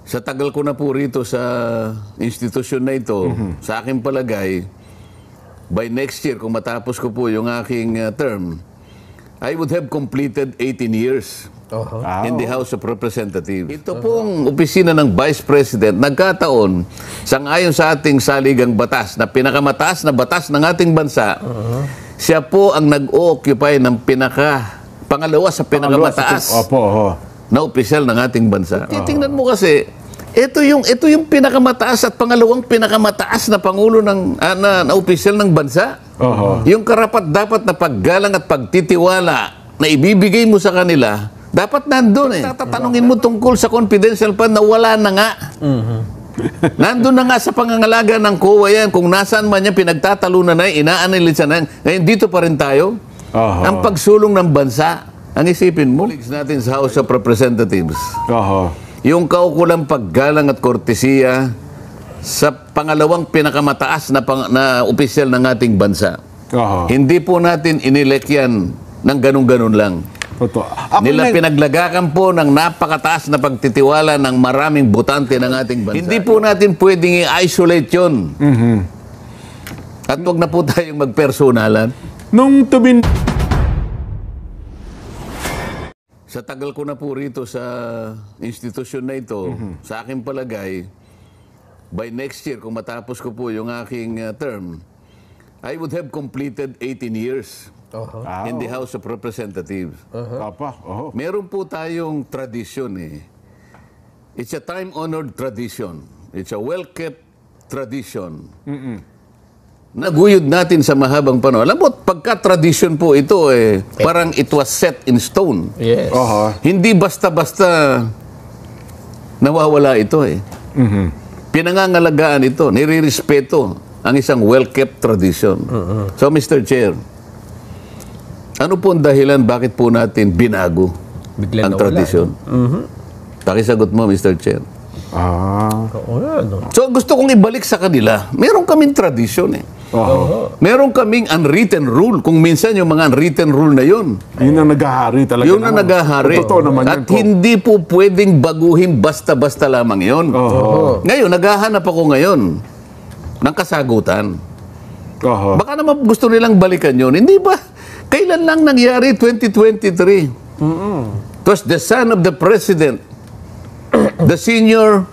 Sa tagal ko na po rito sa institusyon na ito, sa aking palagay, by next year, kung matapos ko po yung aking term, I would have completed 18 years in the House of Representatives. Ito pong opisina ng Vice President, nagkataon, sangayon sa ating saligang batas, na pinakamataas na batas ng ating bansa, siya po ang nag-occupy ng pangalawa sa pinakamataas na opisyal ng ating bansa. Titingnan mo kasi, ito yung pinakamataas at pangalawang pinakamataas na pangulo na opisyal ng bansa. Yung dapat na paggalang at pagtitiwala na ibibigay mo sa kanila, dapat nandun eh. Tatanungin mo tungkol sa confidential fund na wala na nga. Nandun na nga sa pangangalaga ng COA yan. Kung nasaan man yan, pinagtatalunan na yan, inaanalisa na yan. Ngayon, dito pa rin tayo. Ang pagsulong ng bansa, ang isipin mo, natin sa House of Representatives. Yung kaukulang paggalang at kortesiya sa pangalawang pinakamataas na opisyal ng ating bansa. Hindi po natin inilek yan ng ganun-ganun lang. Nila pinaglagakan po ng napakataas na pagtitiwala ng maraming botante ng ating bansa. Hindi po natin pwedeng i-isolate yun. At huwag na po tayong magpersonalan. Sa tagal ko na po rito sa institusyon na ito, sa aking palagay, by next year, kung matapos ko po yung aking term, I would have completed 18 years in the House of Representatives. Meron po tayong tradisyon eh. It's a time-honored tradition. It's a well-kept tradition. Naguyod natin sa mahabang panahon. Alam mo, pagka-tradition po ito eh, parang it was set in stone. Yes. Hindi basta-basta nawawala ito eh. Pinangangalagaan ito, nire-respeto ang isang well-kept tradition. So, Mr. Chair, ano po ang dahilan bakit po natin binago ang tradisyon? Pakisagot mo, Mr. Chair. So, gusto kong ibalik sa kanila. Meron kaming tradisyon eh. Meron kaming unwritten rule. Kung minsan yung mga unwritten rule na yun. Yun ang naghahari talaga. Yun ang naghahari. At hindi po pwedeng baguhin basta-basta lamang yun. Ngayon, naghahanap ako ngayon ng kasagutan. Baka naman gusto nilang balikan yun. Hindi ba? Kailan lang nangyari? 2023. It was the son of the president, the senior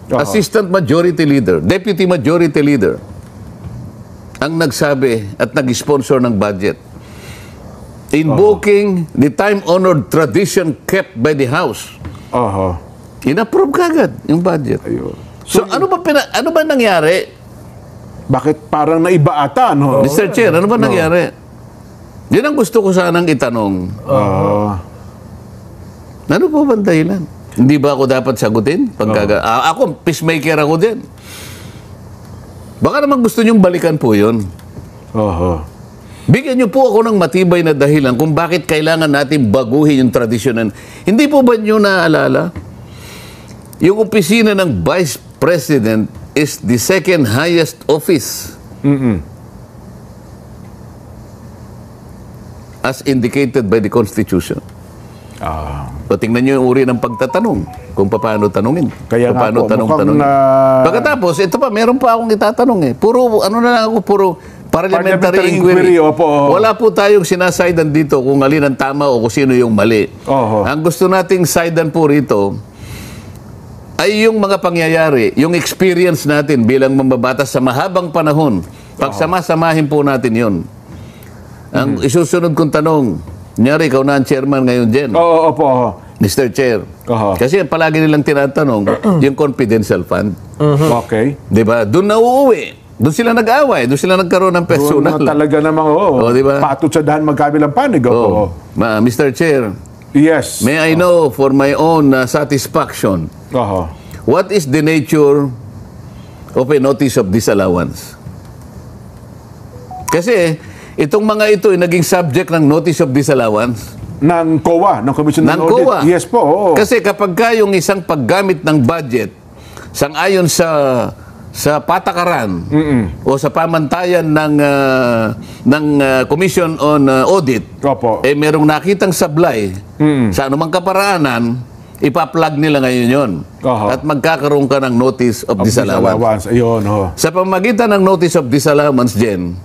assistant majority leader, deputy majority leader, ang nagsabi at nag-sponsor ng budget, invoking the time-honored tradition kept by the House. In-approve kagad yung budget. So, ano ba nangyari? Bakit parang naiba ata, no? Mr. Chair, ano ba nangyari? Yun ang gusto ko sanang itanong. Ano po ba ang dahilan? Hindi ba ako dapat sagutin? Ako, peacemaker ako din. Baka naman gusto niyong balikan po yun. Bigyan niyo po ako ng matibay na dahilan kung bakit kailangan natin baguhin yung tradisyon. Hindi po ba niyo naalala? Yung opisina ng Vice President is the second highest office as indicated by the Constitution. So, tingnan nyo yung uri ng pagtatanong kung paano tanungin. Kaya paano tanong-tanong. Pagkatapos, ito pa, meron pa akong itatanong eh. Puro parliamentary inquiry. Wala po tayong sinasaydan dito kung alin ang tama o kung sino yung mali. Ang gusto nating saydan po rito ay yung mga pangyayari, yung experience natin bilang mambabatas sa mahabang panahon. Pagsama-samahin po natin yun. Ang isusunod kong tanong, Nyari, ikaw na ang chairman ngayon dyan. Mr. Chair. Kasi palagi nilang tinatanong, yung confidential fund. Diba? Doon na uuwi. Doon sila nag-away. Doon sila nagkaroon ng personal. Doon talaga namang, diba? Patot sa dahan magkabilang panig. Mr. Chair. Yes. May I know for my own satisfaction, what is the nature of a notice of disallowance? Kasi, itong mga ito ay naging subject ng notice of disallowance. Ng COA, ng Commission on Audit. COA. Yes po. Kasi kapag yung isang paggamit ng budget, sangayon sa patakaran o sa pamantayan ng Commission on Audit, merong nakitang sablay sa anumang kaparaanan, ipa-plug nila ngayon yun. At magkakaroon ka ng notice of disallowance. Ayun, Sa pamamagitan ng notice of disallowance, Jen,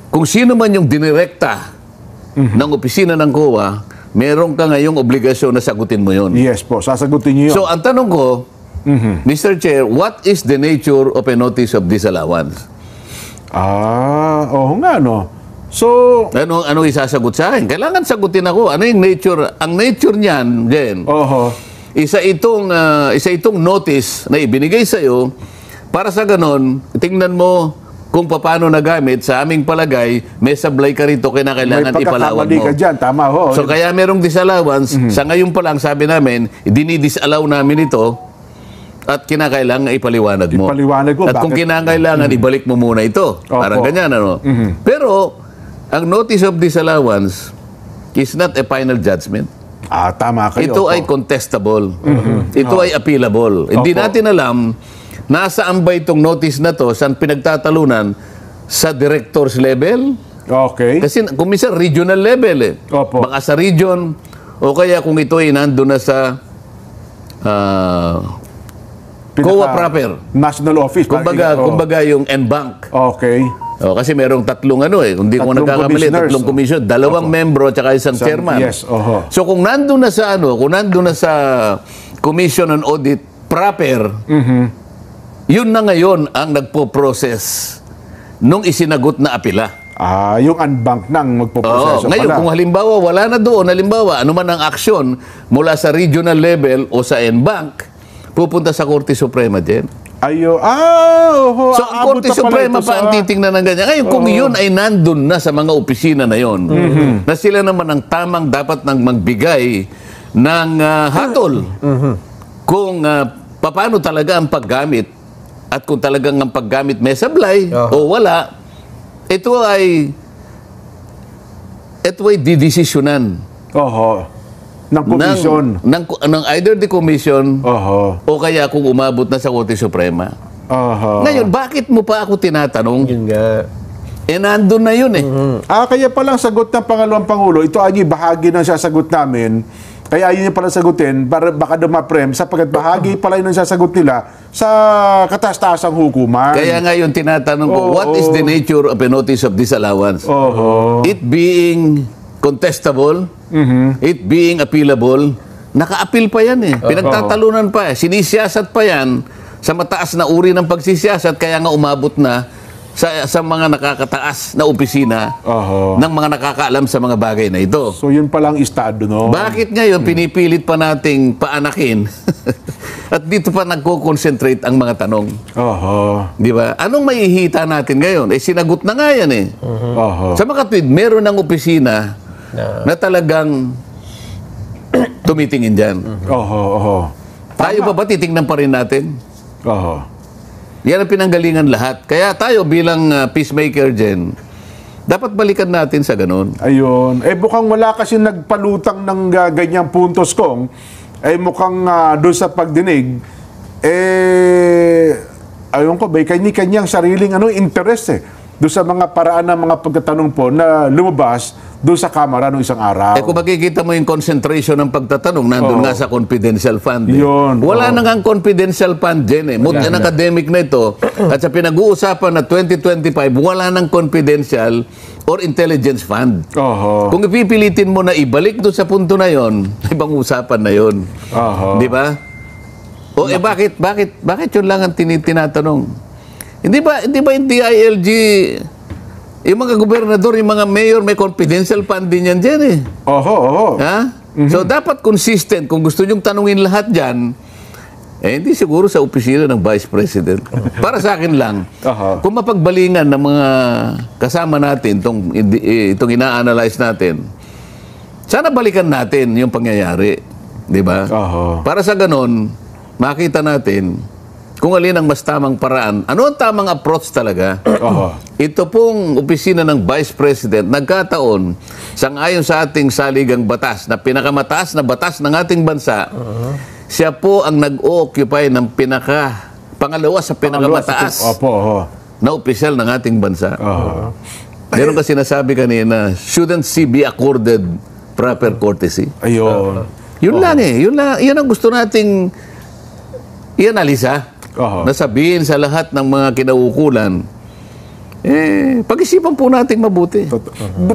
kung sino man yung dinirekta ng opisina ng COA, meron ka ngayong obligasyon na sagutin mo yun. Yes po, sasagutin niyo yun. So, ang tanong ko, Mr. Chair, what is the nature of a notice of disallowance? Oo nga, no? So, ano isasagot sa akin? Kailangan sagutin ako. Ano yung nature? Ang nature niyan, Jen, isa itong notice na ibinigay sa iyo para sa ganon, tingnan mo kung paano nagamit. Sa aming palagay, may sablay ka rito, kailangan ipalawag mo. Ka dyan, tama ho. So kaya merong disallowance. Sa ngayon pa lang, sabi namin, dinidisallow namin ito at kinakailangan ipaliwanag mo. At kung kinakailangan, ibalik mo muna ito. Parang ganyan, ano? Pero, ang notice of disallowance is not a final judgment. Tama kayo. Ito ay contestable. Ito ay appealable. Hindi natin alam nasaan ba itong notice na to, saan pinagtatalunan, sa director's level? Okay. Kasi kung minsan regional level baka sa region, o kaya kung ito ay nandun na sa COA proper. National office. Kumbaga yung NBank. Okay. Kasi merong tatlong hindi ko nagkakamali, tatlong commission, dalawang membro at saka isang chairman. Yes, So kung nandun na sa Commission on Audit proper, yun na ngayon ang nagpo-process nung isinagot na apila. Yung unbank nang magpo-proseso ngayon, kung halimbawa wala na doon, ano man ang aksyon mula sa regional level o sa NBank, pupunta sa Korte Suprema din. So, ang Korte Suprema pa ang titingnan ng ganyan. Ngayon, kung yun ay nandun na sa mga opisina na yun, na sila naman ang tamang dapat nang magbigay ng hatol kung paano talaga ang paggamit at kung talagang ang paggamit may sablay o wala, ito ay didesisyonan. Ng commission. Ng either the commission o kaya kung umabot na sa Korte Suprema. Ngayon, bakit mo pa ako tinatanong? Yun nga. Nandun na yun Kaya palang sagot ng Pangalawang Pangulo, ito ay bahagi ng sasagot namin. Kaya yun yung pala sagutin, baka dumaprem, sapagkat bahagi pala yun ang sasagot nila sa kataas-taasang hukuman. Kaya nga yung tinatanong ko, what is the nature of a notice of disallowance? It being contestable, it being appealable, naka-appeal pa yan pinagtatalunan pa sinisiyasat pa yan sa mataas na uri ng pagsisiyasat, kaya nga umabot na sa mga nakakataas na opisina ng mga nakakaalam sa mga bagay na ito. So yun palang estado, no? Bakit ngayon pinipilit pa nating paanakin at dito pa nagko-concentrate ang mga tanong? Di ba? Anong maihita natin ngayon? Sinagot na nga yan Sa makatwid, meron ng opisina na talagang tumitingin dyan. Tayo ba titingnan pa rin natin? Yan ang pinanggalingan lahat. Kaya tayo bilang peacemaker dyan, dapat balikan natin sa ganun. Ayun. Mukhang wala kasi nagpalutang ng ganyang puntos kong. Mukhang doon sa pagdinig, ayun ko, may kanyang sariling interest doon sa mga paraan ng mga pagtatanong po na lumabas doon sa Kamara noong isang araw. Kung makikita mo yung concentration ng pagtatanong, nandun nga sa confidential fund. Wala na nga confidential fund dyan Mut ang academic na ito, at sa pinag-uusapan na 2025, wala nang confidential or intelligence fund. Kung ipipilitin mo na ibalik doon sa punto na yon, ibang usapan na yon. Di ba? Bakit yun lang ang tinatanong? Hindi ba yung DILG, yung mga gobernador, yung mga mayor, may confidential fund din yan dyan So, dapat consistent. Kung gusto nyong tanungin lahat dyan, hindi siguro sa opisina ng Vice President. Para sa akin lang, kung mapagbalingan ng mga kasama natin, itong ina-analyze natin, sana balikan natin yung pangyayari. Di ba? Para sa ganon, makita natin kung alin ang mas tamang paraan. Ano ang tamang approach talaga? Ito pong opisina ng Vice President, nagkataon, sang-ayon sa ating saligang batas, na pinakamataas na batas ng ating bansa, siya po ang nag-occupy ng pangalawa sa pinakamataas na opisyal ng ating bansa. Meron kasi sinasabi kanina, shouldn't she be accorded proper courtesy? Ayun. Yun lang eh. Yun ang gusto nating i-analisa. Nasabihin sa lahat ng mga kinaukulan. Pag-isipan po natin mabuti.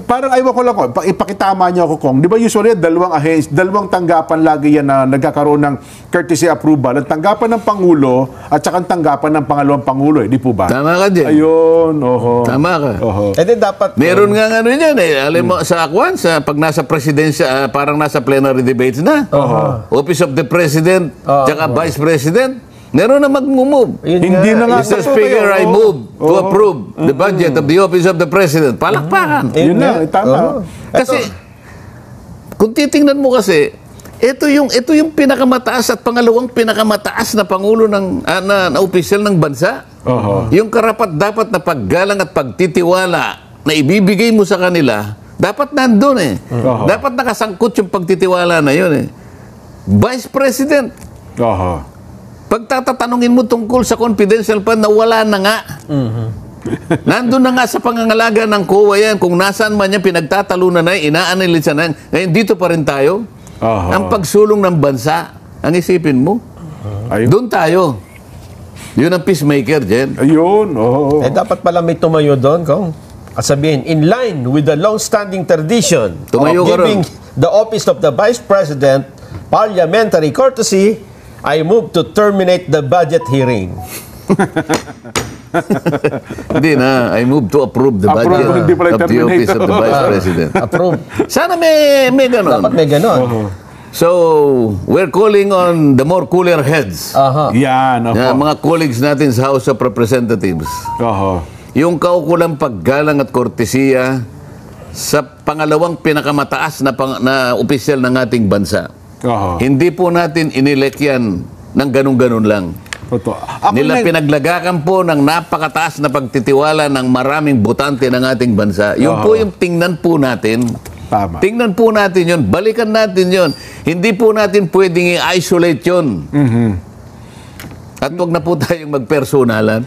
Parang ayaw ko lang, ipakitama niyo ako, Kong. Di ba usually dalawang tanggapan lagi yan na nagkakaroon ng courtesy approval. Ang tanggapan ng Pangulo at saka ang tanggapan ng pangalawang Pangulo. Di po ba? Tama ka dyan. Ayun. Tama ka. Dapat... Meron nga ano yan eh. Alam mo, sa Akwan, pag nasa presidensya, parang nasa plenary debates na. Office of the President, tsaka Vice President. Meron na mag-move. Hindi na nga. Mr. Speaker, I move to approve the budget of the Office of the President. Palakpakan. Yun na, tama. Kasi, kung titingnan mo kasi, ito yung pinakamataas at pangalawang pinakamataas na Pangulo na opisyal ng bansa. Yung karapat-dapat na paggalang at pagtitiwala na ibibigay mo sa kanila, dapat nandun eh. Dapat nakasangkot yung pagtitiwala na yun eh. Vice President. Pagtatatanungin mo tungkol sa confidential fund na wala na nga. Nandun na nga sa pangangalaga ng COA yan. Kung nasaan man yan, pinagtatalunan na yan, inaanalisa na yan. Ngayon, dito pa rin tayo. Ang pagsulong ng bansa, ang isipin mo. Doon tayo. Yun ang peacemaker, Jen. Ayun. dapat pala may tumayo doon, Kong. At sabihin, in line with the long-standing tradition Tumayo of ka giving the office of the Vice President parliamentary courtesy, I move to terminate the budget hearing. Hindi na. I move to approve the budget hindi pala of the terminate. Office of the Vice President. Approve. Sana may ganon. Dapat may ganon. So, we're calling on the more cooler heads. Yan. Mga colleagues natin sa House of Representatives. Yung kaukulang paggalang at kortesiya sa pangalawang pinakamataas na opisyal ng ating bansa. Hindi po natin inelect yan ng ganun-ganun lang. Nila pinaglagakan po ng napakataas na pagtitiwala ng maraming botante ng ating bansa. Yun po yung tingnan po natin. Tama. Tingnan po natin yun. Balikan natin yun. Hindi po natin pwedeng i-isolate yun. At huwag na po tayong magpersonalan.